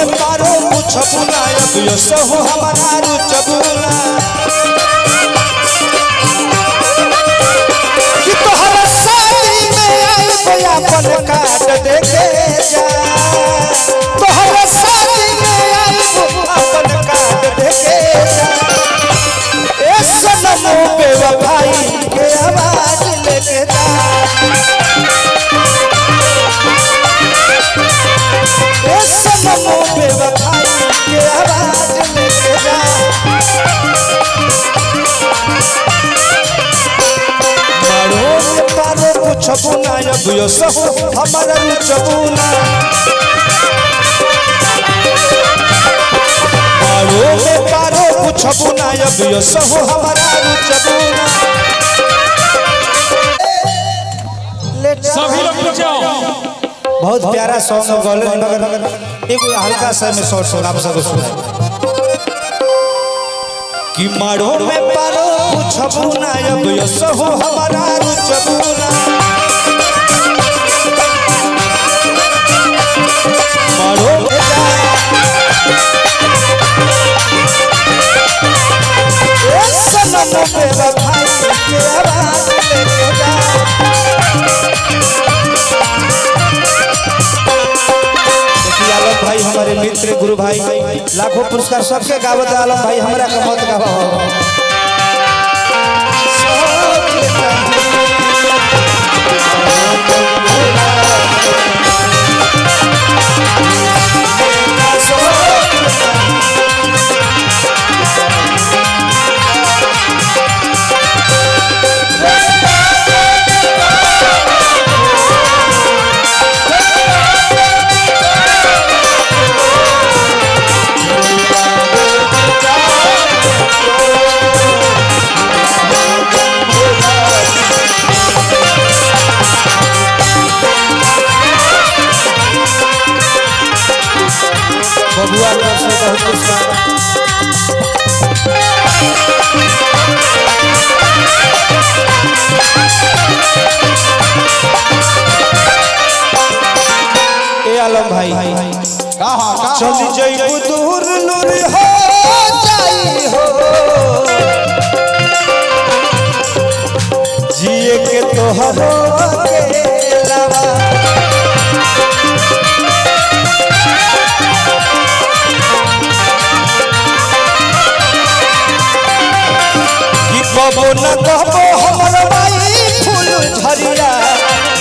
में पारो पूछबू ना अब यो सहु हमारा रुचबू ना कि तोहरा शादी में आई बया अपन काट देके जा तोहरा शादी में आई अपन काट देके जा ए सनम बेवफाई के आवाज लेके जा ए सनम बेवफाई के आवाज लेके जा मारो में पारो पूछबू ना अब यो सहु हमारा रुचबू ना मारो में पारो पूछबू ना अब यो सहु हमारा रुचबू ना सभी लोग रुक जाओ। बहुत प्यारा सॉन्ग गौले मगर एक हल्का सा में शॉर्ट सुना आप सबको सुनाए कि मारो में पारो पूछबू ना अब यो सहु हमारा रुचबू ना मारो ए सनम बेवफाई के आवाज लेके जा आलम भाई हमारे मित्र गुरु भाई लाखों पुरस्कार सबके गावत आलम भाई हमरा का मत गावा बबुआ लोग से बहुत पुरस्कार ए आलम भाई कहां चल जइबू दूर नूर हो जाई हो जिए के तो हो अकेलावा कबो न कबो हमर भाई फूल झरिया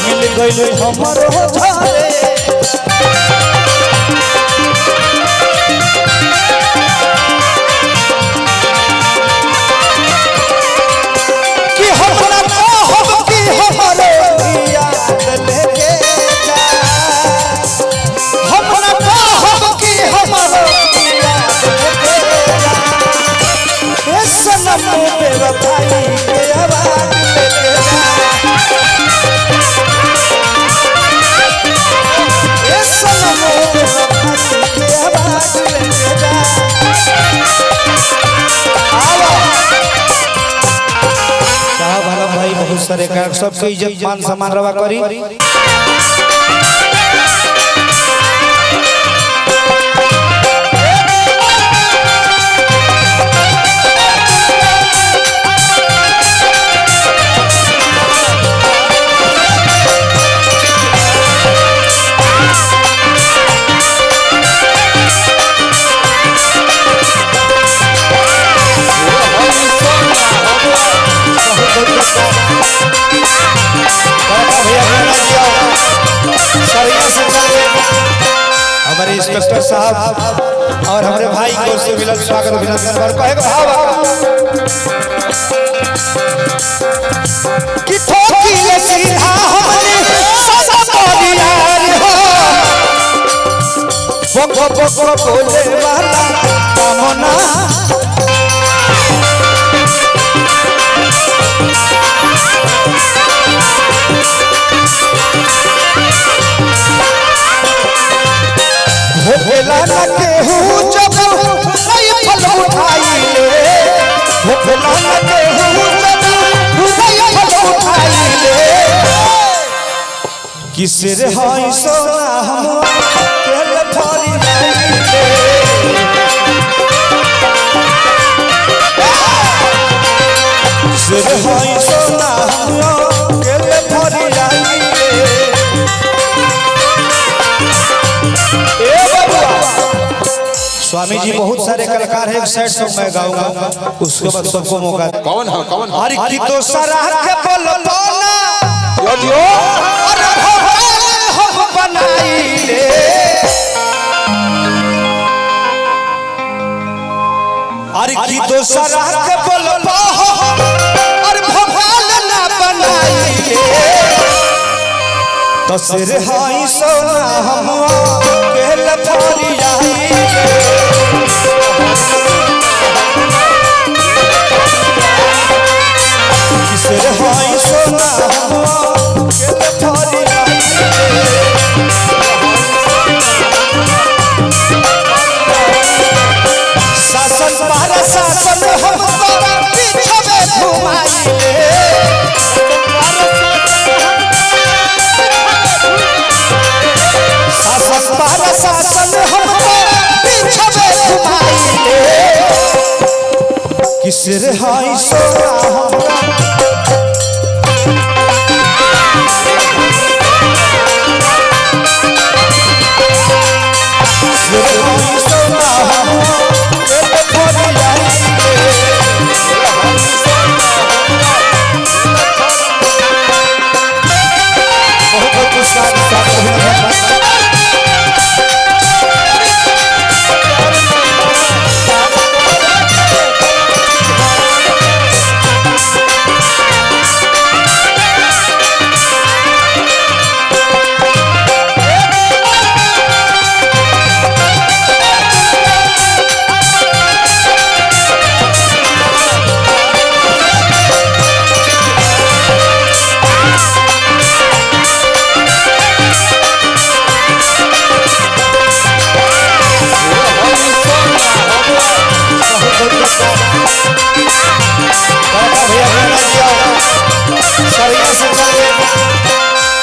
मिल गइल हमर झरे कि हमरा कहब कि हमर याद लेके जा हमरा कहब कि हमर याद लेके जा ए सनम बेवफाई के आवाज लेके जा ए सनम बेवफाई के आवाज लेके जा आओ साहब आलम भाई बहुत सारे गायक सबके इज्जत मान सम्मान रवा करी हमारे इंस्पेक्टर साहब और हमारे भाई को से मिलन स्वागत अभिनंदन पर कहेगा भाव कि ठोकी ले सीधा हमने सदा बोलियार हो वो बोले वाला कामना भोला न केहू जब नहीं फल उठाई ले भोला न केहू जब नहीं फल उठाई ले किसर हाय सोना हम केल थारी नहीं ले स्वामी जी बहुत सारे कलाकार हैं, एक सेट सॉन्ग मैं गाऊंगा, उसके बाद सबको मौका। कौन है कौन है? हर की तो सराह के बोलबो ना यो यो और भगवान हम बनाई ले। हर की तो सराह के बोलबो और भगवान ना बनाई ले। तो सिर हाई सोना हम के लथारी आई सिर हाई सोना हम के लथारी आई शासन पर शासन हम पीछे में घुमाई शासन हम पीछे में घुमाई कि सिर हाई सोना हम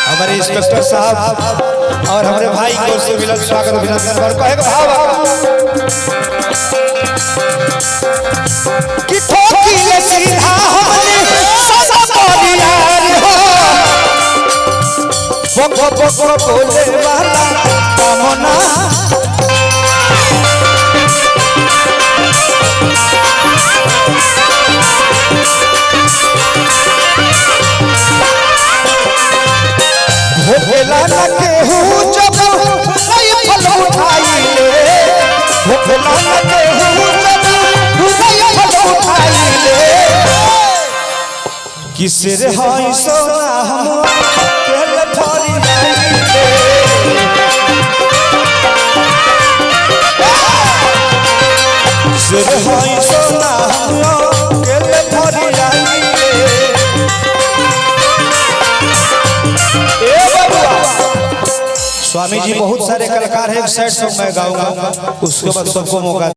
हमारे इंस्पेक्टर साहब और हमारे भाई को से मिलन स्वागत अभिनंदन और कहे भाव कि ठोकी ले सीधा हमने सब यार हो वो बोले वाला कामना भोला न केहू जब नहीं फल उठाई ले भोला न केहू जब नहीं फल उठाई ले कि सिर हाई सोना हम के लथारी लाई ले सिर हाई सोना हम के लथारी लाई ले। स्वामी जी बहुत सारे कलाकार हैं, एक सेट सॉन्ग मैं गाऊंगा, उसके बाद सबको मौका।